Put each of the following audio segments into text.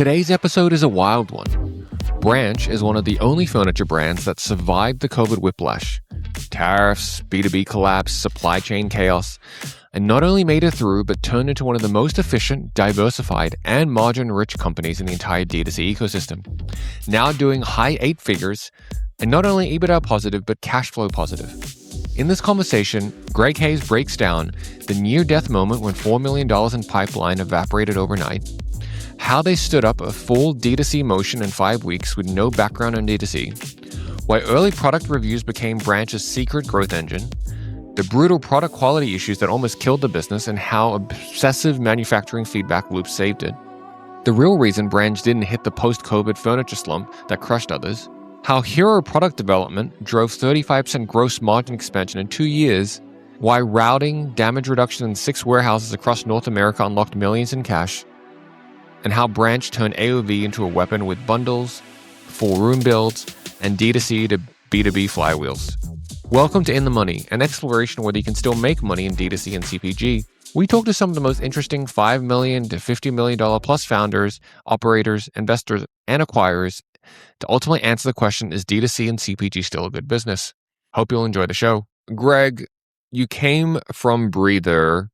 Today's episode is a wild one. Branch is one of the only furniture brands that survived the COVID whiplash. Tariffs, B2B collapse, supply chain chaos, and not only made it through, but turned into one of the most efficient, diversified, and margin-rich companies in the entire D2C ecosystem. Now doing high 8 figures, and not only EBITDA positive, but cash flow positive. In this conversation, Greg Hayes breaks down the near-death moment when $4 million in pipeline evaporated overnight, how they stood up a full D2C motion in 5 weeks with no background in D2C, why early product reviews became Branch's secret growth engine, the brutal product quality issues that almost killed the business, and how obsessive manufacturing feedback loops saved it, the real reason Branch didn't hit the post-COVID furniture slump that crushed others, how hero product development drove 35% gross margin expansion in 2 years, why routing damage reduction in 6 warehouses across North America unlocked millions in cash, and how Branch turned AOV into a weapon with bundles, full room builds, and D2C to B2B flywheels. Welcome to In the Money, an exploration whether you can still make money in D2C and CPG. We talk to some of the most interesting $5 million to $50 million plus founders, operators, investors, and acquirers to ultimately answer the question, is D2C and CPG still a good business? Hope you'll enjoy the show. Greg, you came from Breather,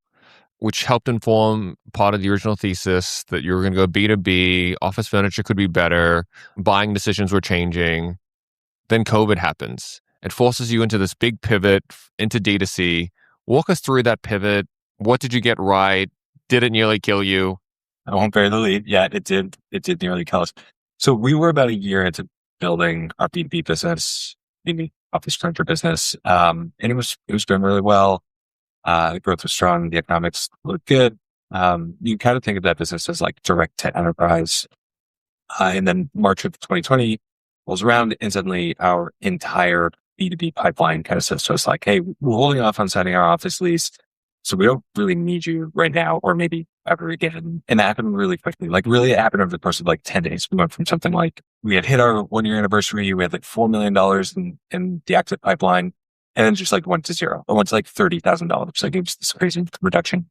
which helped inform part of the original thesis that you were going to go B2B, office furniture could be better, buying decisions were changing. Then COVID happens. It forces you into this big pivot into D2C. Walk us through that pivot. What did you get right? Did it nearly kill you? I won't bury the lead. Yeah, it did. It did nearly kill us. So we were about a year into building our B2B business, B2B office furniture business. And it was doing really well. The growth was strong. The economics looked good. You kind of think of that business as like direct to enterprise. And then March of 2020 rolls around and suddenly our entire B2B pipeline kind of says to us like, hey, we're holding off on signing our office lease. So we don't really need you right now or maybe ever again. And that happened really quickly. Like really it happened over the course of like 10 days. We went from something like we had hit our 1 year anniversary. We had like $4 million in the active pipeline. And then just like went to zero. It went to like $30,000. Like it was this crazy reduction.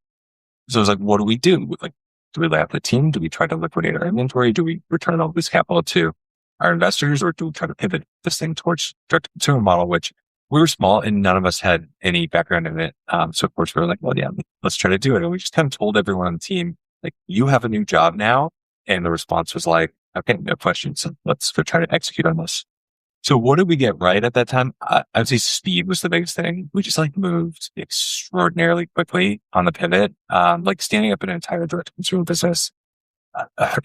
So it was like, what do we do? Like, do we lay off the team? Do we try to liquidate our inventory? Do we return all this capital to our investors, or do we try to pivot this thing towards direct to consumer model, which we were small and none of us had any background in it. So of course we were like, well, yeah, let's try to do it. And we just kind of told everyone on the team, like, you have a new job now. And the response was like, okay, no questions. So let's go try to execute on this. So what did we get right at that time? I would say speed was the biggest thing. We just like moved extraordinarily quickly on the pivot, like standing up an entire direct consumer business,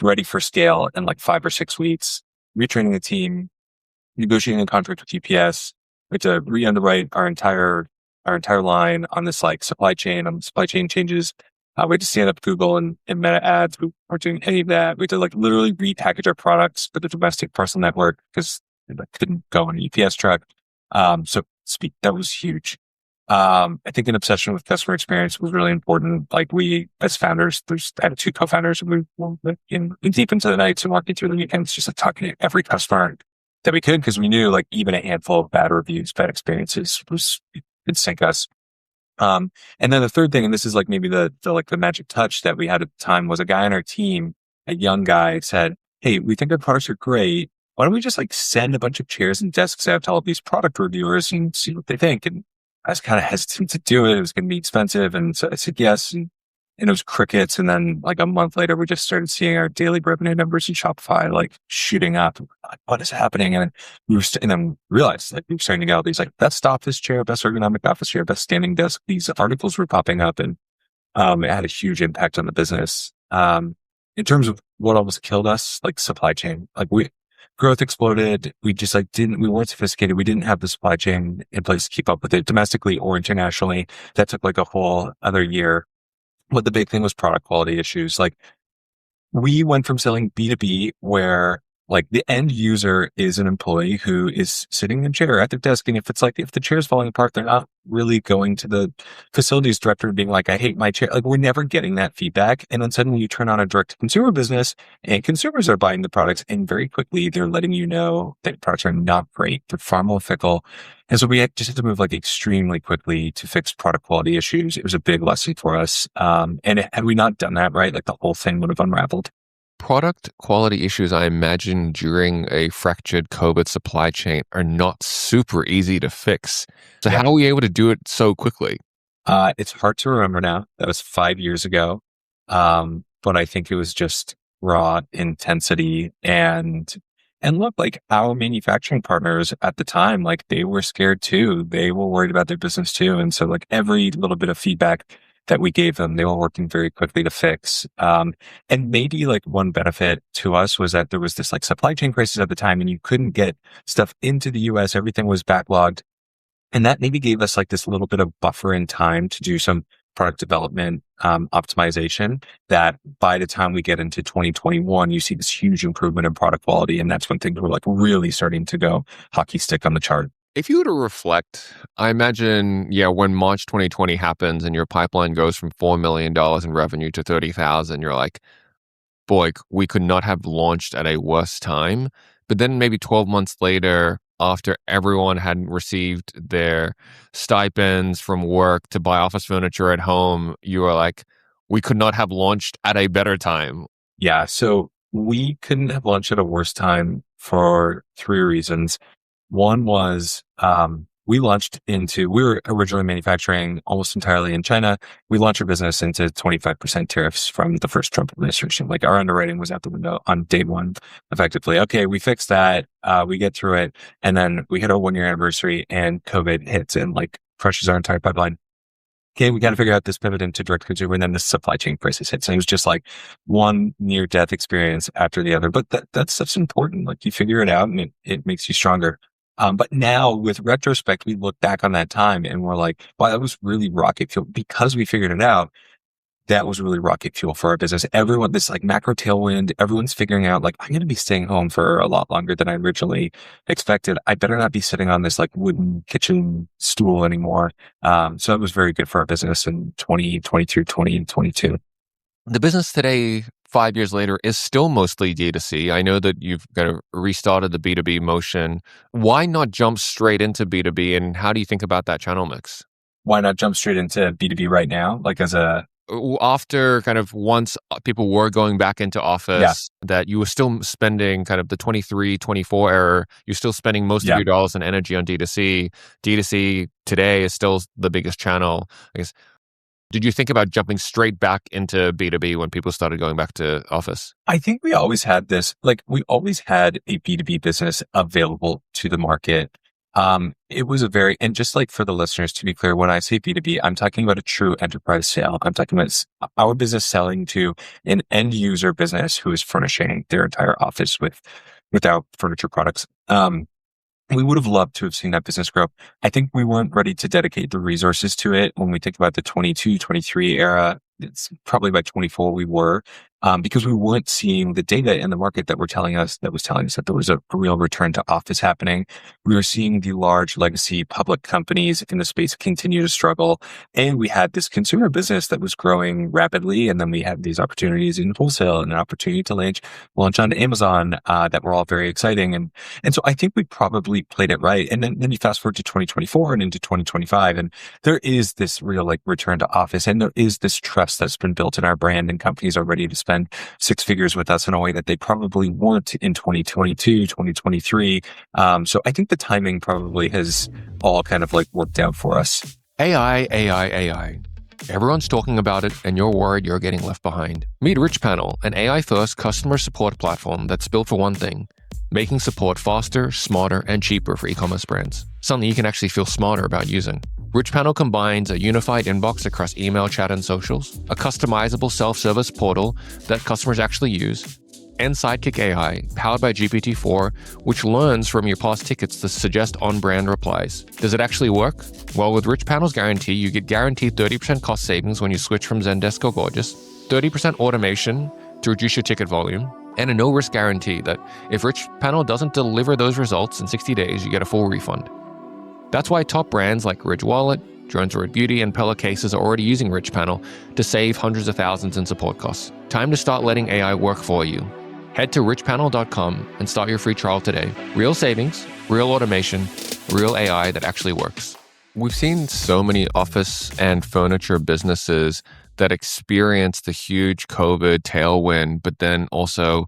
ready for scale in like 5 or 6 weeks, retraining the team, negotiating a contract with UPS. We had to re-underwrite our entire line on this like supply chain changes. We had to stand up Google and Meta ads. We weren't doing any of that. We had to like literally repackage our products for the domestic parcel network because I couldn't go in an UPS truck. So speed, that was huge. I think an obsession with customer experience was really important. Like we, as founders, I had 2 co-founders, and we were deep into the nights and walking through the weekends, just like talking to every customer that we could, because we knew like even a handful of bad reviews, bad experiences could sink us. And then the third thing, and this is like maybe the magic touch that we had at the time, was a guy on our team, a young guy, said, hey, we think our products are great. Why don't we just like send a bunch of chairs and desks out to all of these product reviewers and see what they think? And I was kind of hesitant to do it. It was going to be expensive. And so I said yes. And it was crickets. And then like a month later, we just started seeing our daily revenue numbers in Shopify, like shooting up. Like, what is happening? And and then realized like we were starting to get all these like best office chair, best ergonomic office chair, best standing desk. These articles were popping up, and it had a huge impact on the business. In terms of what almost killed us, like supply chain, like growth exploded. We just like we weren't sophisticated. We didn't have the supply chain in place to keep up with it domestically or internationally. That took like a whole other year. But the big thing was product quality issues. Like we went from selling B2B where like the end user is an employee who is sitting in a chair at their desk. And if the chair is falling apart, they're not really going to the facilities director and being like, I hate my chair. Like we're never getting that feedback. And then suddenly you turn on a direct to consumer business and consumers are buying the products, and very quickly they're letting you know that products are not great. They're far more fickle. And so we just had to move like extremely quickly to fix product quality issues. It was a big lesson for us. And had we not done that, right, like the whole thing would have unraveled. product quality issues, I imagine, during a fractured COVID supply chain are not super easy to fix. So Yeah. how are we able to do it so quickly? It's hard to remember now. That was 5 years ago. But I think it was just raw intensity and look, like our manufacturing partners at the time, like they were scared too. They were worried about their business too. And so like every little bit of feedback that we gave them, they were working very quickly to fix. And maybe like one benefit to us was that there was this like supply chain crisis at the time and you couldn't get stuff into the US. Everything was backlogged. And that maybe gave us like this little bit of buffer in time to do some product development optimization that by the time we get into 2021, you see this huge improvement in product quality. And that's when things were like really starting to go hockey stick on the chart. If you were to reflect, I imagine, when March 2020 happens and your pipeline goes from $4 million in revenue to 30,000, you're like, boy, we could not have launched at a worse time. But then maybe 12 months later, after everyone had received their stipends from work to buy office furniture at home, you were like, we could not have launched at a better time. Yeah. So we couldn't have launched at a worse time for three reasons. One was, we were originally manufacturing almost entirely in China. We launched our business into 25% tariffs from the first Trump administration. Like our underwriting was out the window on day one, effectively. Okay, we fixed that. We get through it. And then we hit our 1 year anniversary and COVID hits and like crushes our entire pipeline. Okay, we got to figure out this pivot into direct consumer. And then the supply chain crisis hits. And it was just like one near death experience after the other. But that stuff's important. Like you figure it out and it makes you stronger. But now with retrospect, we look back on that time and we're like, wow, that was really rocket fuel because we figured it out. That was really rocket fuel for our business. Everyone, this like macro tailwind, everyone's figuring out like, I'm going to be staying home for a lot longer than I originally expected. I better not be sitting on this like wooden kitchen stool anymore. So it was very good for our business in 2022, 2022. The business today, 5 years later, is still mostly D2C. I know that you've kind of restarted the B2B motion. Why not jump straight into B2B, and how do you think about that channel mix? Why not jump straight into B2B right now? Like after kind of once people were going back into office, that you were still spending kind of the 23, 24 era, you're still spending most of your dollars and energy on D2C. D2C today is still the biggest channel. I guess, did you think about jumping straight back into B2B when people started going back to office? I think we always had this, like we always had a B2B business available to the market. It was and just like for the listeners to be clear, when I say B2B, I'm talking about a true enterprise sale. I'm talking about our business selling to an end user business who is furnishing their entire office with our furniture products. We would have loved to have seen that business grow. I think we weren't ready to dedicate the resources to it when we think about the 22, 23 era. It's probably by 24 we were, because we weren't seeing the data in the market that was telling us that there was a real return to office happening. We were seeing the large legacy public companies in the space continue to struggle. And we had this consumer business that was growing rapidly. And then we had these opportunities in wholesale and an opportunity to launch on Amazon, that were all very exciting. And so I think we probably played it right. And then you fast forward to 2024 and into 2025, and there is this real like return to office, and there is this trust that's been built in our brand, and companies are ready to spend six figures with us in a way that they probably weren't in 2022, 2023. So I think the timing probably has all kind of like worked out for us. AI. Everyone's talking about it, and you're worried you're getting left behind. Meet RichPanel, an AI-first customer support platform that's built for one thing: making support faster, smarter, and cheaper for e-commerce brands. Something you can actually feel smarter about using. RichPanel combines a unified inbox across email, chat, and socials, a customizable self-service portal that customers actually use, and Sidekick AI, powered by GPT-4, which learns from your past tickets to suggest on-brand replies. Does it actually work? Well, with RichPanel's guarantee, you get guaranteed 30% cost savings when you switch from Zendesk or Gorgeous, 30% automation to reduce your ticket volume, and a no-risk guarantee that if RichPanel doesn't deliver those results in 60 days, you get a full refund. That's why top brands like Ridge Wallet, Jones Road Beauty, and Pella Cases are already using RichPanel to save hundreds of thousands in support costs. Time to start letting AI work for you. Head to richpanel.com and start your free trial today. Real savings, real automation, real AI that actually works. We've seen so many office and furniture businesses that experienced the huge COVID tailwind, but then also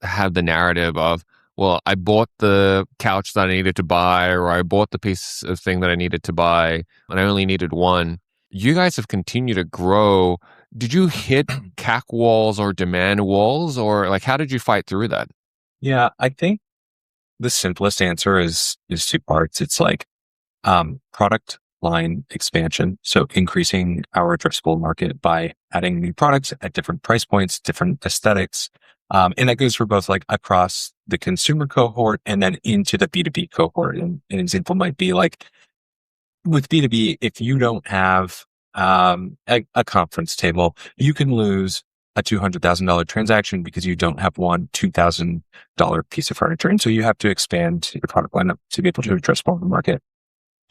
have the narrative of, well, I bought the couch that I needed to buy, or I bought the piece of thing that I needed to buy, and I only needed one. You guys have continued to grow. Did you hit CAC walls or demand walls, or like how did you fight through that? Yeah, I think the simplest answer is two parts. It's like product line expansion. So increasing our addressable market by adding new products at different price points, different aesthetics. And that goes for both like across the consumer cohort and then into the B2B cohort. And an example might be like with B2B, if you don't have a conference table, you can lose a $200,000 transaction because you don't have one $2,000 piece of furniture. And so you have to expand your product lineup to be able to address more of the market.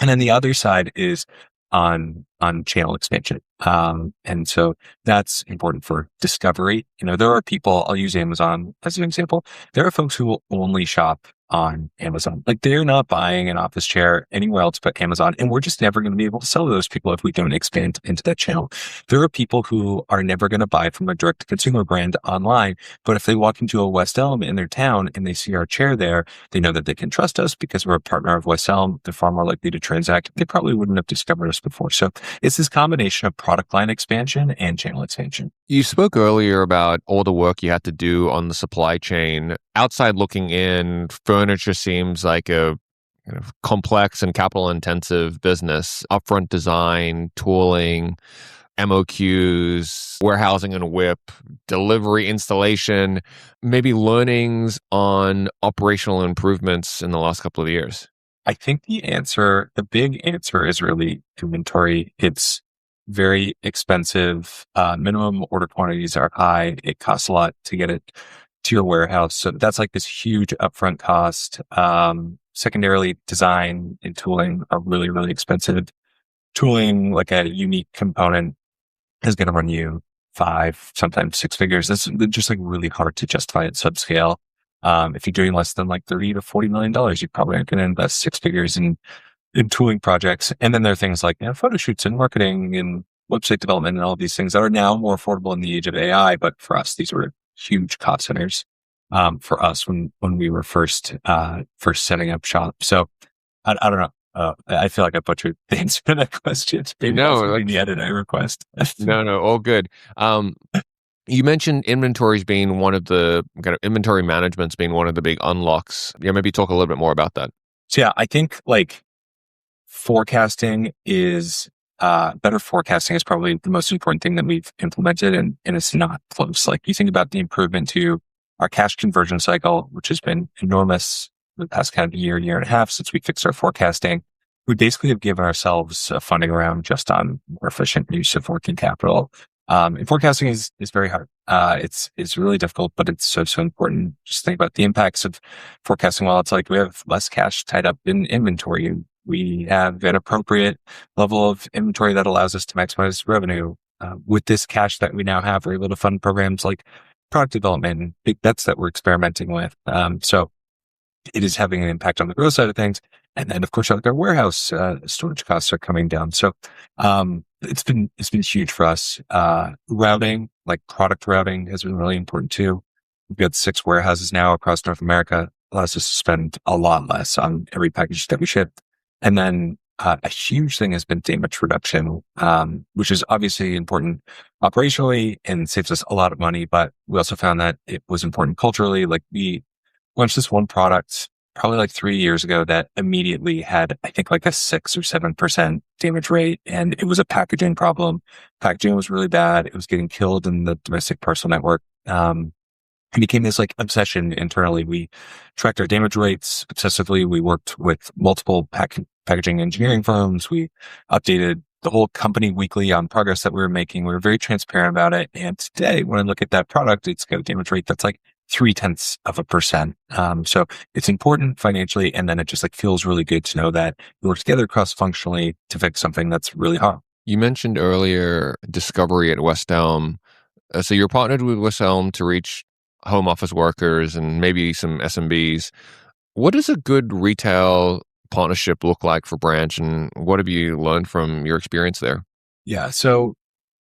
And then the other side is on channel expansion. And so that's important for discovery. You know, there are people, I'll use Amazon as an example. There are folks who will only shop on Amazon. Like they're not buying an office chair anywhere else but Amazon. And we're just never going to be able to sell to those people if we don't expand into that channel. There are people who are never going to buy from a direct to consumer brand online. But if they walk into a West Elm in their town and they see our chair there, they know that they can trust us because we're a partner of West Elm. They're far more likely to transact. They probably wouldn't have discovered us before. So it's this combination of product line expansion and channel expansion. You spoke earlier about all the work you had to do on the supply chain. Outside looking in, furniture seems like a kind of complex and capital intensive business. Upfront design, tooling, MOQs, warehousing and WIP, delivery, installation, maybe learnings on operational improvements in the last couple of years. I think the big answer is really inventory. It's very expensive. Minimum order quantities are high. It costs a lot to get it to your warehouse. So that's like this huge upfront cost. Secondarily, design and tooling are really, really expensive. Tooling, like a unique component, is going to run you 5, sometimes 6 figures. That's just like really hard to justify at subscale. If you're doing less than like $30 to $40 million, you probably aren't going to invest 6 figures in tooling projects. And then there are things like photo shoots and marketing and website development and all of these things that are now more affordable in the age of AI. But for us, these were huge cost centers for us when we were first setting up shop. So I don't know. I feel like I butchered the answer to that question. Maybe No, that's like, the edit I request. no, all good. You mentioned inventories being one of the kind of inventory management's being one of the big unlocks. Yeah, maybe talk a little bit more about that. So yeah, I think like forecasting is better forecasting is probably the most important thing that we've implemented, and it's not close. Like you think about the improvement to our cash conversion cycle, which has been enormous the past kind of year and a half since we fixed our forecasting. We basically have given ourselves a funding round just on more efficient use of working capital. And forecasting is very hard. It's really difficult, but it's so important. Just think about the impacts of forecasting. Well, it's like we have less cash tied up in inventory. We have an appropriate level of inventory that allows us to maximize revenue. With this cash that we now have, we're able to fund programs like product development and big bets that we're experimenting with. So it is having an impact on the growth side of things. And then, of course, like our warehouse storage costs are coming down. So it's been huge for us. Routing, like product routing, has been really important too. We've got 6 warehouses now across North America. Allows us to spend a lot less on every package that we ship. And then a huge thing has been damage reduction, which is obviously important operationally and saves us a lot of money. But we also found that it was important culturally. Like we launched this one product probably like 3 years ago that immediately had, I think, like a 6 or 7% damage rate. And it was a packaging problem. Packaging was really bad. It was getting killed in the domestic parcel network. It became this like obsession internally. We tracked our damage rates obsessively. We worked with multiple packaging engineering firms. We updated the whole company weekly on progress that we were making. We were very transparent about it. And today, when I look at that product, it's got a damage rate that's like 0.3%. So it's important financially. And then it just like feels really good to know that we work together cross-functionally to fix something that's really hard. You mentioned earlier discovery at West Elm. So you're partnered with West Elm to reach home office workers and maybe some SMBs. What does a good retail partnership look like for Branch, and what have you learned from your experience there? Yeah. So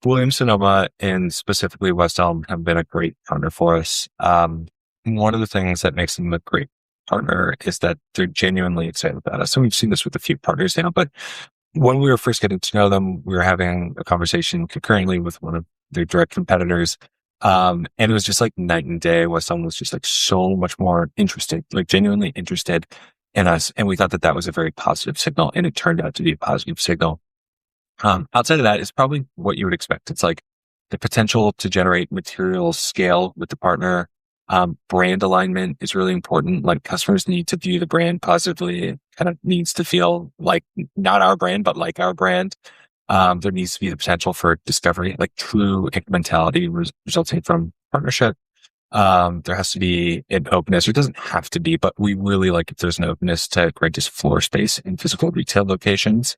Williams-Sonoma and specifically West Elm have been a great partner for us. One of the things that makes them a great partner is that they're genuinely excited about us. So we've seen this with a few partners now, but when we were first getting to know them, we were having a conversation concurrently with one of their direct competitors. And it was just like night and day. West Elm was just like so much more interested, like genuinely interested in us. And we thought that that was a very positive signal. And it turned out to be a positive signal. Outside of that is probably what you would expect. It's like the potential to generate material scale with the partner. Brand alignment is really important. Like customers need to view the brand positively. It kind of needs to feel like not our brand, but like our brand. There needs to be the potential for discovery, like true incrementality resulting from partnership. There has to be an openness. It doesn't have to be, but we really like if there's an openness to create just floor space in physical retail locations.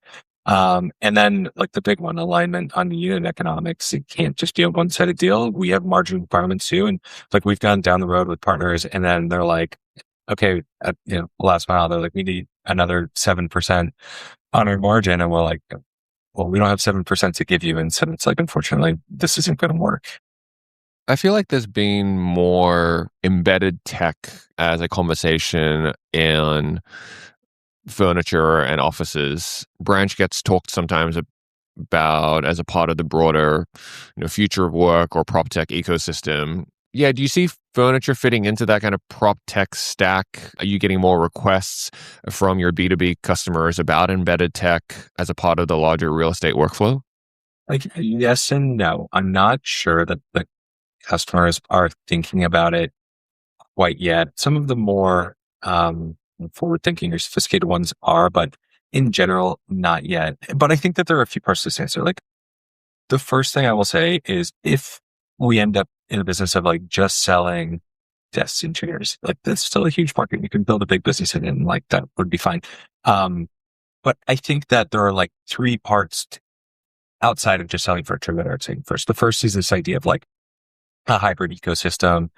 And then like the big one, alignment on the unit economics. It can't just be a one-sided deal. We have margin requirements too. And like we've gone down the road with partners and then they're like, okay, last mile, they're like, we need another 7% on our margin. And we're like, well, we don't have 7% to give you. And so it's like, unfortunately, this isn't going to work. I feel like there's been more embedded tech as a conversation in furniture and offices. Branch gets talked sometimes about as a part of the broader, future of work or prop tech ecosystem. Yeah, do you see furniture fitting into that kind of prop tech stack? Are you getting more requests from your B2B customers about embedded tech as a part of the larger real estate workflow? Like, yes and no. I'm not sure that the customers are thinking about it quite yet. Some of the more forward-thinking or sophisticated ones are, but in general, not yet. But I think that there are a few parts to this answer. Like the first thing I will say is if we end up in a business of like just selling desks and chairs, like that's still a huge market. You can build a big business in it and like that would be fine. But I think that there are like three parts outside of just selling furniture that are saying first. The first is this idea of like a hybrid ecosystem.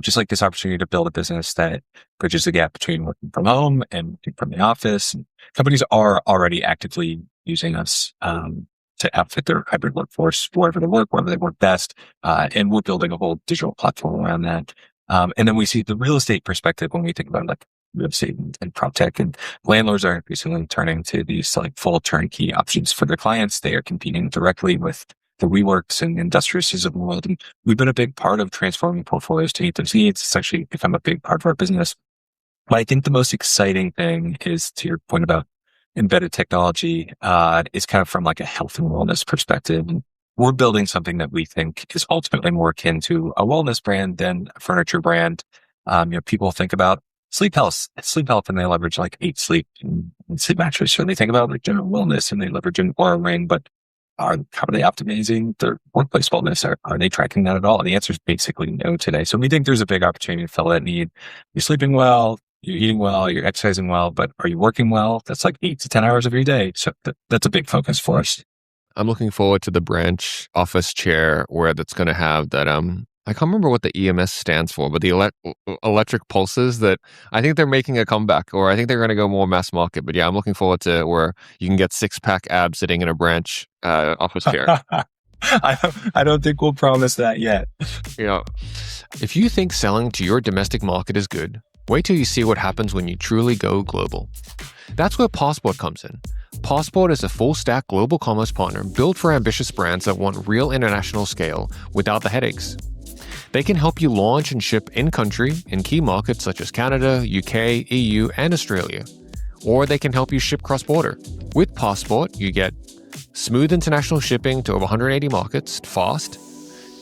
Just like this opportunity to build a business that bridges the gap between working from home and working from the office. And companies are already actively using us to outfit their hybrid workforce wherever they work best. And we're building a whole digital platform around that. And then we see the real estate perspective when we think about like real estate and prop tech, and landlords are increasingly turning to these like full turnkey options for their clients. They are competing directly with the WeWorks and Industriouses of the world. And we've been a big part of transforming portfolios to meet those needs. It's actually become a big part of our business. But I think the most exciting thing is, to your point about embedded technology, is kind of from like a health and wellness perspective. And we're building something that we think is ultimately more akin to a wellness brand than a furniture brand. People think about sleep health, and they leverage like 8 Sleep and Sleep Mattress. So they think about like general wellness and they leverage an Aura Ring, but how are they optimizing their workplace wellness? Are they tracking that at all? And the answer is basically no today. So we think there's a big opportunity to fill that need. You're sleeping well, you're eating well, you're exercising well, but are you working well? That's like 8 to 10 hours of your day. So that's a big focus for us. I'm looking forward to the Branch office chair where that's going to have that, I can't remember what the EMS stands for, but the electric pulses that I think they're making a comeback, or I think they're going to go more mass market. But yeah, I'm looking forward to where you can get 6-pack abs sitting in a Branch office chair. I don't think we'll promise that yet. If you think selling to your domestic market is good, wait till you see what happens when you truly go global. That's where Passport comes in. Passport is a full-stack global commerce partner built for ambitious brands that want real international scale without the headaches. They can help you launch and ship in-country in key markets such as Canada, UK, EU, and Australia. Or they can help you ship cross-border. With Passport, you get smooth international shipping to over 180 markets, fast,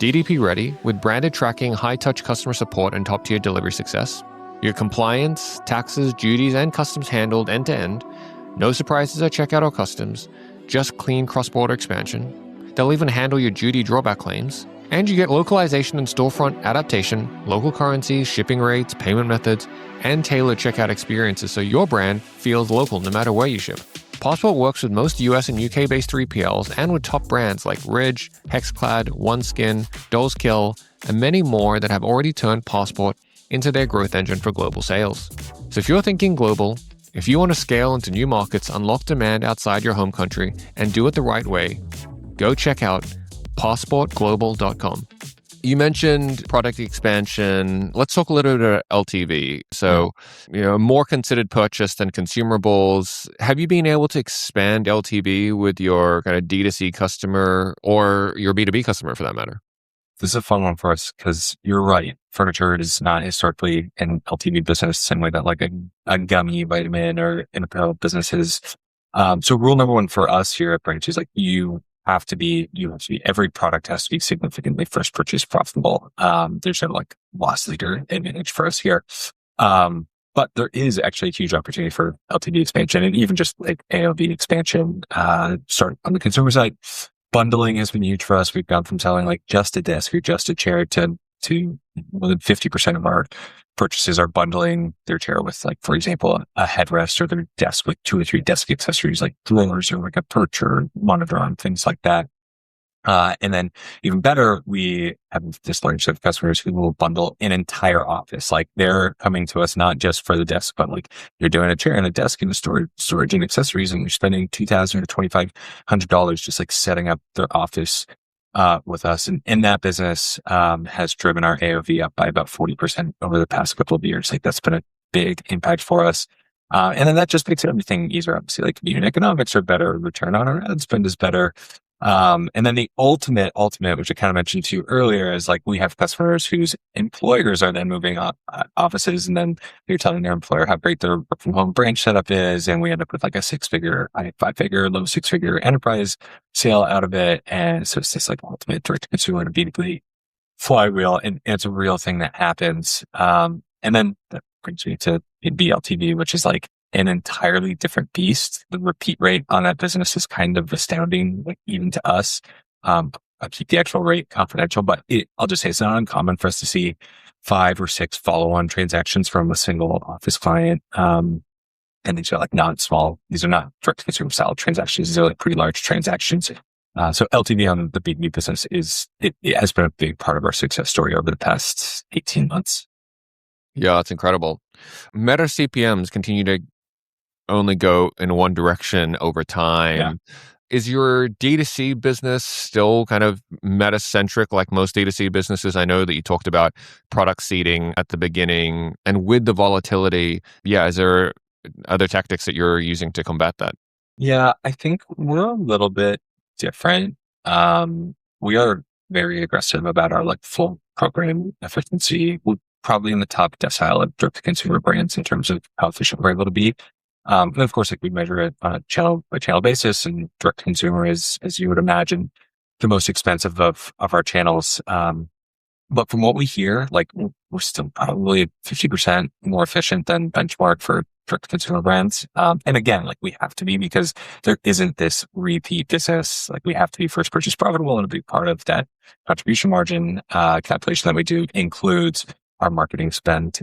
DDP ready, with branded tracking, high-touch customer support, and top-tier delivery success. Your compliance, taxes, duties, and customs handled end-to-end. No surprises at checkout or customs, just clean cross-border expansion. They'll even handle your duty drawback claims. And you get localization and storefront adaptation, local currencies, shipping rates, payment methods, and tailored checkout experiences so your brand feels local no matter where you ship. Passport works with most US and UK-based 3PLs and with top brands like Ridge, Hexclad, OneSkin, Dolls Kill, and many more that have already turned Passport into their growth engine for global sales. So if you're thinking global, if you want to scale into new markets, unlock demand outside your home country, and do it the right way, go check out passportglobal.com. You mentioned product expansion. Let's talk a little bit about LTV. So, more considered purchase than consumables. Have you been able to expand LTV with your kind of D2C customer or your B2B customer for that matter? This is a fun one for us because you're right. Furniture is not historically an LTV business, same way that like a gummy vitamin or an apparel business is. So rule number one for us here at Branch is like every product has to be significantly first purchase profitable. There's no like loss leader advantage for us here. But there is actually a huge opportunity for LTV expansion and even just like AOV expansion, start on the consumer side. Bundling has been huge for us. We've gone from selling like just a desk or just a chair to more than 50% of our purchases are bundling their chair with, like, for example, a headrest, or their desk with 2 or 3 desk accessories like drawers or like a perch or monitor and things like that. And then even better, we have this large set of customers who will bundle an entire office. Like they're coming to us not just for the desk, but like you're doing a chair and a desk and a storage and accessories, and you're spending $2,000 or $2,500 just like setting up their office with us. And that business has driven our AOV up by about 40% over the past couple of years. Like that's been a big impact for us. And then that just makes everything easier. Obviously, like unit economics are better, return on our ad spend is better. And then the ultimate, which I kind of mentioned to you earlier, is like we have customers whose employers are then moving offices, and then you're telling their employer how great their work from home branch setup is, and we end up with like a 5-figure, low 6-figure enterprise sale out of it. And so it's this like ultimate direct to consumer to B2B flywheel, and it's a real thing that happens. And then that brings me to BLTV, which is like an entirely different beast. The repeat rate on that business is kind of astounding, like even to us. I'll keep the actual rate confidential, but I'll just say it's not uncommon for us to see 5 or 6 follow-on transactions from a single office client. And these are like not small. These are not direct consumer style transactions. These are like pretty large transactions. So LTV on the B2B business it has been a big part of our success story over the past 18 months. Yeah, it's incredible. Meta CPMs continue to only go in one direction over time. Yeah. Is your D2C business still kind of meta-centric like most D2C businesses? I know that you talked about product seeding at the beginning, and with the volatility, is there other tactics that you're using to combat that? Yeah, I think we're a little bit different. We are very aggressive about our like full program efficiency. We're probably in the top decile of direct-to-consumer brands in terms of how efficient we're able to be. And of course, like we measure it on a channel by channel basis, and direct to consumer is, as you would imagine, the most expensive of our channels. But from what we hear, like we're still probably 50% more efficient than benchmark for direct to consumer brands. And again, like we have to be, because there isn't this repeat business. Like we have to be first purchase profitable, and a big part of that contribution margin calculation that we do includes our marketing spend.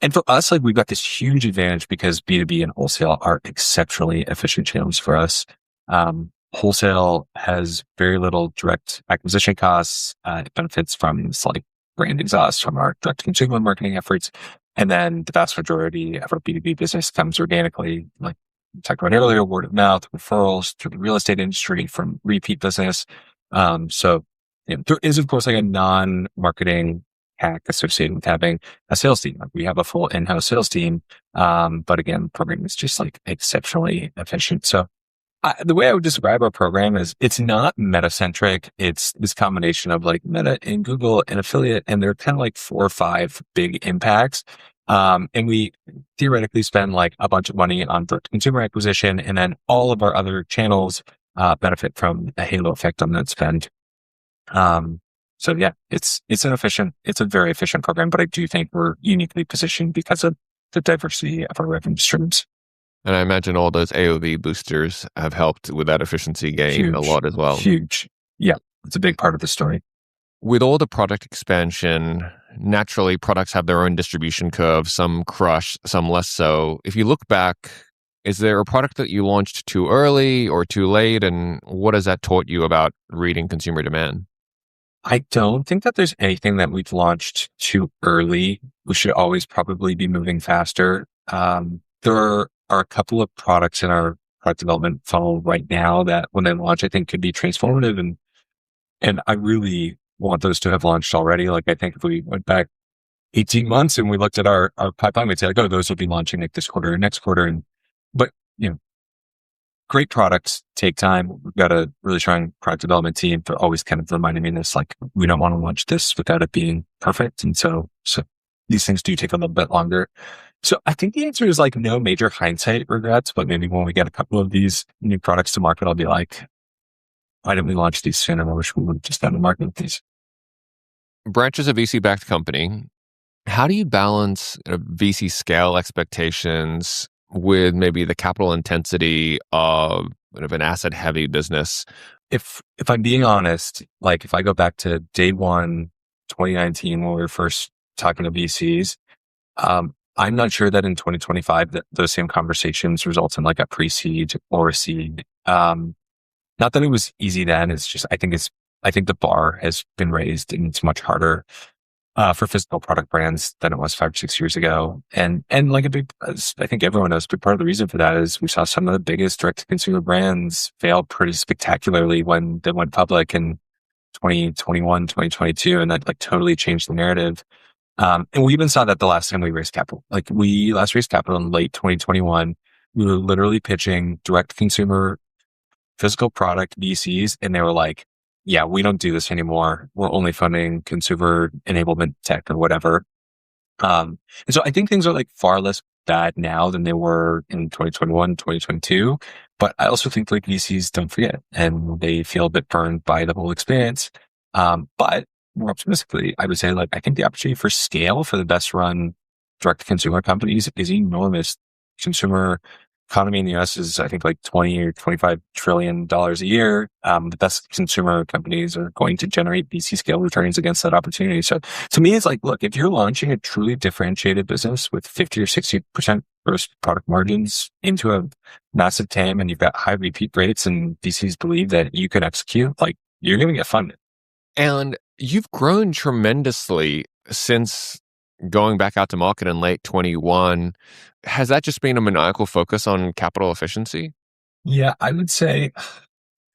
And for us, like we've got this huge advantage because B2B and wholesale are exceptionally efficient channels for us. Wholesale has very little direct acquisition costs. It benefits from this like brand exhaust from our direct consumer marketing efforts. And then the vast majority of our B2B business comes organically, like we talked about earlier, word of mouth, referrals through the real estate industry from repeat business. So there is, of course, like a non-marketing hack associated with having a sales team. Like we have a full in-house sales team. But again, the program is just like exceptionally efficient. So the way I would describe our program is it's not meta-centric. It's this combination of like Meta and Google and affiliate, and they're kind of like 4 or 5 big impacts. And we theoretically spend like a bunch of money on direct consumer acquisition, and then all of our other channels benefit from a halo effect on that spend. So yeah, it's a very efficient program, but I do think we're uniquely positioned because of the diversity of our revenue streams. And I imagine all those AOV boosters have helped with that efficiency gain a lot as well. Huge. Yeah, it's a big part of the story. With all the product expansion, naturally products have their own distribution curve, some crush, some less so. If you look back, is there a product that you launched too early or too late? And what has that taught you about reading consumer demand? I don't think that there's anything that we've launched too early. We should always probably be moving faster. There are a couple of products in our product development funnel right now that when they launch, I think could be transformative and And I really want those to have launched already. Like, I think if we went back 18 months and we looked at our pipeline, we'd say like, oh, those will be launching like this quarter or next quarter. But, great products take time. We've got a really strong product development team for always kind of reminding me this, like, we don't want to launch this without it being perfect. And so these things do take a little bit longer. So I think the answer is like no major hindsight regrets, but maybe when we get a couple of these new products to market, I'll be like, why didn't we launch these sooner? I wish we would have just done the market with these. Branch is a VC-backed company. How do you balance VC scale expectations with maybe the capital intensity of an asset-heavy business? If I'm being honest, like if I go back to day one, 2019, when we were first talking to VCs, I'm not sure that in 2025 that those same conversations result in like a pre-seed or a seed. Not that it was easy then. It's just I think the bar has been raised and it's much harder for physical product brands than it was 5 or 6 years ago. And like a big, I think everyone knows, a big part of the reason for that is we saw some of the biggest direct to consumer brands fail pretty spectacularly when they went public in 2021, 2022, and that like totally changed the narrative. And we even saw that the last time we raised capital. Like we last raised capital in late 2021. We were literally pitching direct to consumer physical product VCs, and they were like, yeah, we don't do this anymore. We're only funding consumer enablement tech or whatever. And so I think things are like far less bad now than they were in 2021, 2022. But I also think like VCs don't forget and they feel a bit burned by the whole experience. But more optimistically, I would say like, I think the opportunity for scale for the best run direct to consumer companies is enormous. Consumer economy in the US is, I think, like 20 or $25 trillion a year. The best consumer companies are going to generate VC scale returns against that opportunity. So to me, it's like, look, if you're launching a truly differentiated business with 50 or 60% gross product margins into a massive TAM and you've got high repeat rates and VCs believe that you can execute, like you're going to get funded. And you've grown tremendously since going back out to market in late 21. Has that just been a maniacal focus on capital efficiency? Yeah, I would say.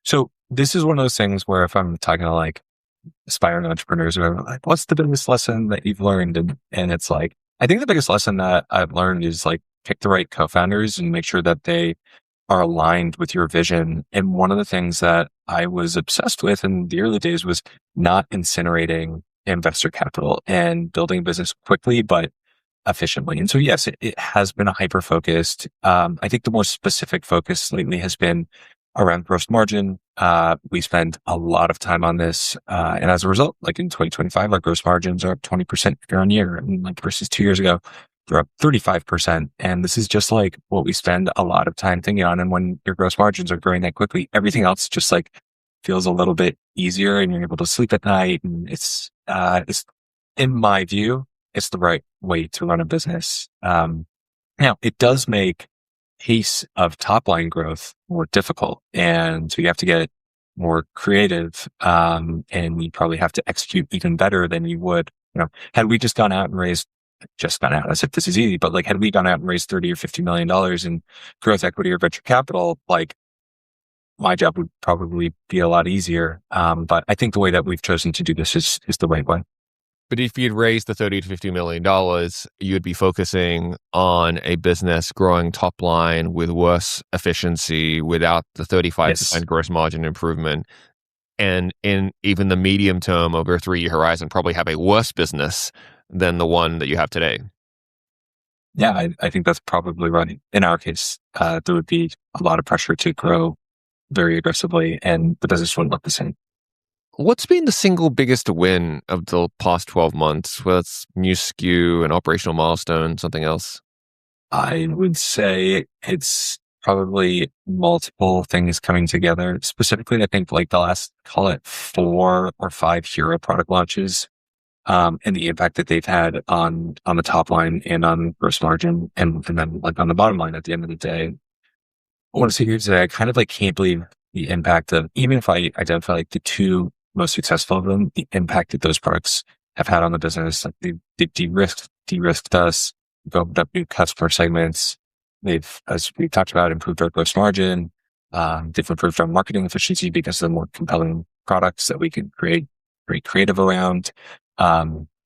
So this is one of those things where if I'm talking to like aspiring entrepreneurs or whatever, like, what's the biggest lesson that you've learned? And it's like, I think the biggest lesson that I've learned is like pick the right co-founders and make sure that they are aligned with your vision. And one of the things that I was obsessed with in the early days was not incinerating investor capital and building a business quickly, but efficiently. And so, yes, it has been a hyper focused. I think the more specific focus lately has been around gross margin. We spend a lot of time on this. And as a result, like in 2025, our gross margins are up 20% year on year. And like versus 2 years ago, they're up 35%. And this is just like what we spend a lot of time thinking on. And when your gross margins are growing that quickly, everything else just like feels a little bit easier and you're able to sleep at night. And it's in my view, it's the right way to run a business. Now it does make pace of top line growth more difficult. And so you have to get more creative. And you probably have to execute even better than you would, had we just gone out and raised, as if this is easy, but like, had we gone out and raised 30 or $50 million in growth equity or venture capital, like my job would probably be a lot easier. But I think the way that we've chosen to do this is the right way. But if you'd raised the $30 to $50 million, you'd be focusing on a business growing top line with worse efficiency without the 35% gross margin improvement. And in even the medium term over a 3-year horizon, probably have a worse business than the one that you have today. Yeah, I think that's probably right. In our case, there would be a lot of pressure to grow very aggressively and the business wouldn't look the same. What's been the single biggest win of the past 12 months? Whether it's new SKU, an operational milestone, something else? I would say it's probably multiple things coming together. Specifically, I think like the last, call it 4 or 5 hero product launches, and the impact that they've had on the top line and on gross margin and then like on the bottom line at the end of the day. I want to say here today, I kind of like can't believe the impact of, even if I identify like the 2 most successful of them, the impact that those products have had on the business. Like they de-risked us, we've opened up new customer segments. They've, as we talked about, improved our gross margin. They've improved our marketing efficiency because of the more compelling products that we can create creative around.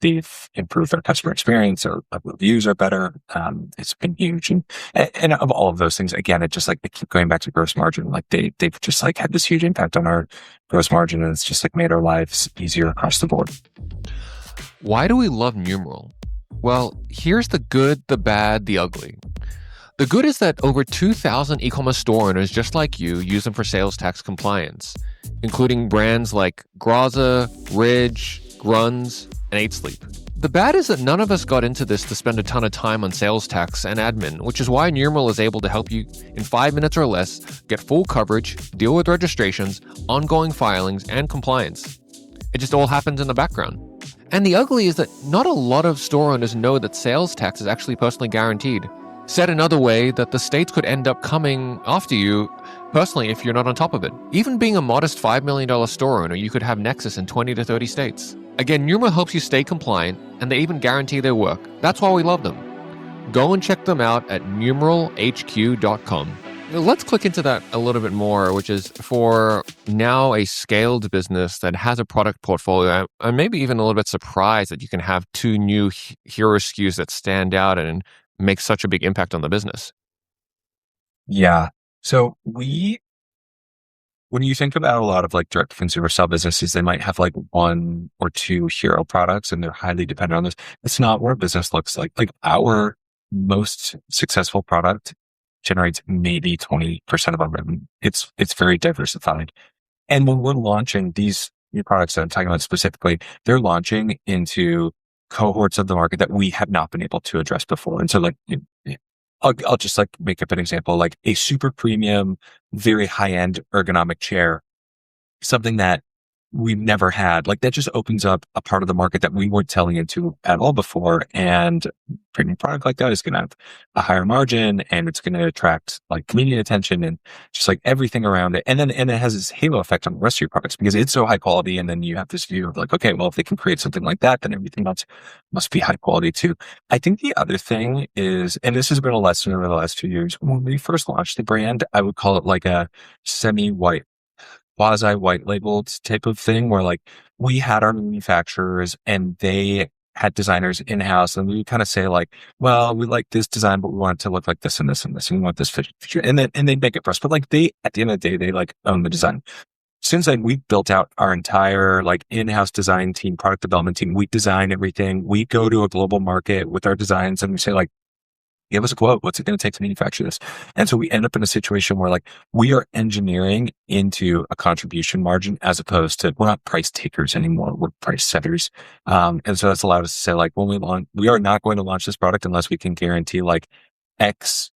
They've improved our customer experience. Our reviews are better. It's been huge. And of all of those things, again, it just like, they keep going back to gross margin. Like they've just like had this huge impact on our gross margin. And it's just like made our lives easier across the board. Why do we love Numeral? Well, here's the good, the bad, the ugly. The good is that over 2,000 e-commerce store owners just like you use them for sales tax compliance, including brands like Graza, Ridge, Gruns, and 8 Sleep. The bad is that none of us got into this to spend a ton of time on sales tax and admin, which is why Numeral is able to help you in 5 minutes or less get full coverage, deal with registrations, ongoing filings, and compliance. It just all happens in the background. And the ugly is that not a lot of store owners know that sales tax is actually personally guaranteed. Said another way, that the states could end up coming after you personally if you're not on top of it. Even being a modest $5 million store owner, you could have Nexus in 20 to 30 states. Again, Numeral helps you stay compliant, and they even guarantee their work. That's why we love them. Go and check them out at numeralhq.com. Let's click into that a little bit more, which is for now a scaled business that has a product portfolio. I'm maybe even a little bit surprised that you can have 2 new hero SKUs that stand out and make such a big impact on the business. Yeah. So when you think about a lot of like direct to consumer sell businesses, they might have like 1 or 2 hero products and they're highly dependent on this. It's not what a business looks like. Like our most successful product generates maybe 20% of our revenue. It's very diversified. And when we're launching these new products that I'm talking about specifically, they're launching into cohorts of the market that we have not been able to address before. And so like, I'll just like make up an example, like a super premium, very high end ergonomic chair, something that we've never had. Like that just opens up a part of the market that we weren't selling into at all before. And premium product like that is going to have a higher margin and it's going to attract like media attention and just like everything around it. And it has this halo effect on the rest of your products because it's so high quality. And then you have this view of like, okay, well, if they can create something like that, then everything else must be high quality too. I think the other thing is, and this has been a lesson over the last 2 years, when we first launched the brand, I would call it like a semi-white quasi white labeled type of thing where like we had our manufacturers and they had designers in house and we would kind of say like, well, we like this design, but we want it to look like this and this and this. And we want this feature. And they'd make it for us. But like at the end of the day, they like own the design. Since then, we've built out our entire like in-house design team, product development team. We design everything. We go to a global market with our designs and we say like, give us a quote. What's it going to take to manufacture this? And so we end up in a situation where like we are engineering into a contribution margin as opposed to we're not price takers anymore. We're price setters. And so that's allowed us to say like when we launch, we are not going to launch this product unless we can guarantee like X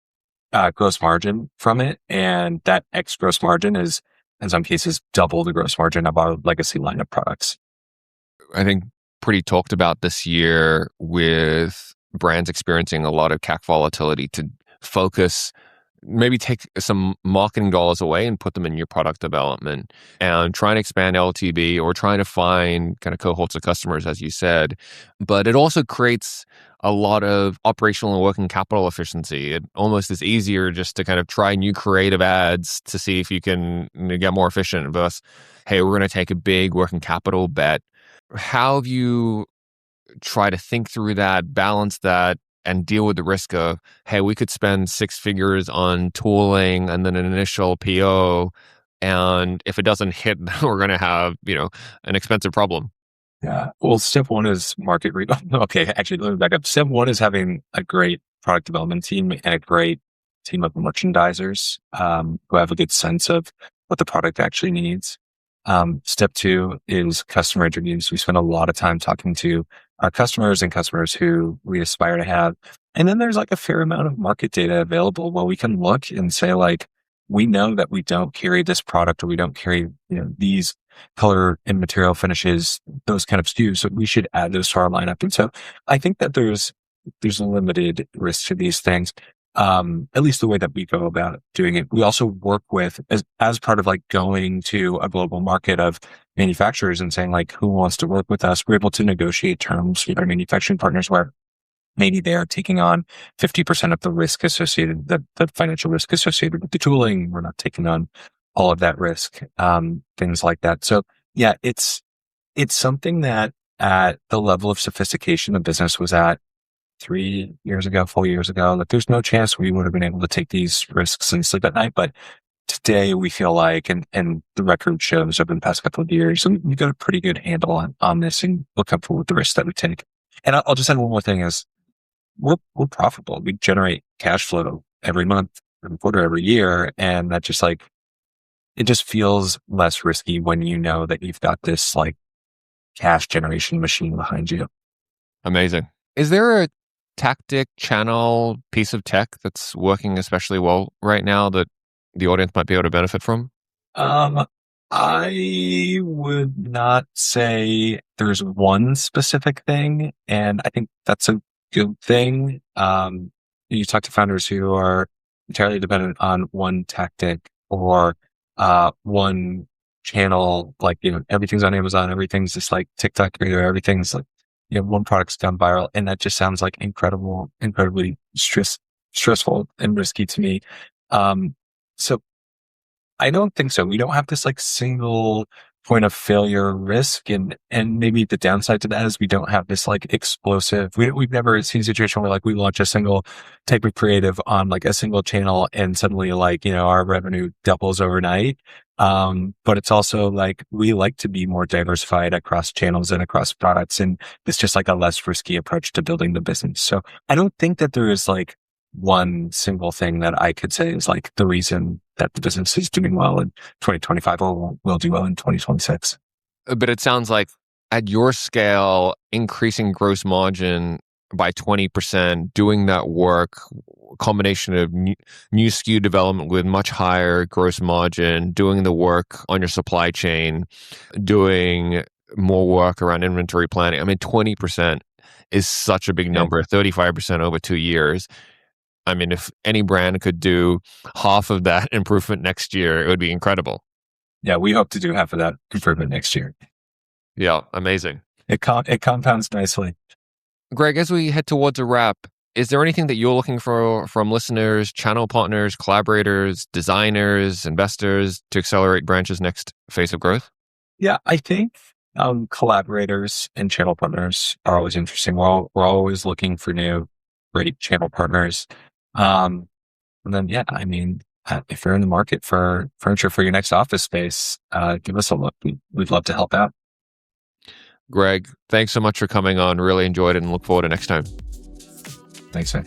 gross margin from it. And that X gross margin is in some cases double the gross margin of our legacy line of products. I think pretty talked about this year with brands experiencing a lot of CAC volatility to focus, maybe take some marketing dollars away and put them in your product development and trying to expand LTV or trying to find kind of cohorts of customers, as you said. But it also creates a lot of operational and working capital efficiency. It almost is easier just to kind of try new creative ads to see if you can get more efficient versus, hey, we're going to take a big working capital bet. How have you try to think through that, balance that, and deal with the risk of, hey, we could spend 6 figures on tooling and then an initial PO, and if it doesn't hit, we're going to have, an expensive problem. Yeah. Well, step 1 is market read. Okay, actually, let me back up. Step 1 is having a great product development team and a great team of merchandisers who have a good sense of what the product actually needs. Step 2 is customer interviews. We spend a lot of time talking to our customers and customers who we aspire to have. And then there's like a fair amount of market data available where we can look and say like, we know that we don't carry this product or we don't carry, these color and material finishes, those kind of SKUs. So we should add those to our lineup. And so I think that there's a limited risk to these things. At least the way that we go about doing it. We also work with as part of like going to a global market of manufacturers and saying like, who wants to work with us? We're able to negotiate terms with our manufacturing partners where maybe they're taking on 50% of the risk associated, the financial risk associated with the tooling. We're not taking on all of that risk, things like that. So Yeah, it's something that at the level of sophistication the business was at 3 years ago, 4 years ago, like there's no chance we would have been able to take these risks and sleep at night. But today we feel like, and the record shows over the past couple of years, and we've got a pretty good handle on this and we're comfortable with the risks that we take. And I'll just add one more thing is we're profitable. We generate cash flow every month, every quarter, every year. And that just like, it just feels less risky when you know that you've got this like cash generation machine behind you. Amazing. Is there a tactic, channel, piece of tech that's working especially well right now that the audience might be able to benefit from? Um, I would not say there's one specific thing, and I think that's a good thing. You talk to founders who are entirely dependent on one tactic or one channel, like, everything's on Amazon, everything's just like TikTok or everything's like, one product's gone viral. And that just sounds like incredibly stressful and risky to me. So I don't think so. We don't have this like single point of failure risk. And maybe the downside to that is we don't have this like explosive, we've never seen a situation where like we launch a single type of creative on like a single channel and suddenly like, our revenue doubles overnight. But it's also like, we like to be more diversified across channels and across products. And it's just like a less risky approach to building the business. So I don't think that there is like one single thing that I could say is like the reason that the business is doing well in 2025 or will do well in 2026. But it sounds like at your scale, increasing gross margin by 20%, doing that work, combination of new SKU development with much higher gross margin, doing the work on your supply chain, doing more work around inventory planning. I mean, 20% is such a big number, 35% over 2 years. I mean, if any brand could do half of that improvement next year, it would be incredible. Yeah, we hope to do half of that improvement next year. Yeah, amazing. It compounds nicely. Greg, as we head towards a wrap, is there anything that you're looking for from listeners, channel partners, collaborators, designers, investors to accelerate Branch's next phase of growth? Yeah, I think collaborators and channel partners are always interesting. We're always looking for new, great channel partners. And then, yeah, I mean, if you're in the market for furniture for your next office space, give us a look. We'd love to help out. Greg, thanks so much for coming on. Really enjoyed it and look forward to next time. Thanks, man.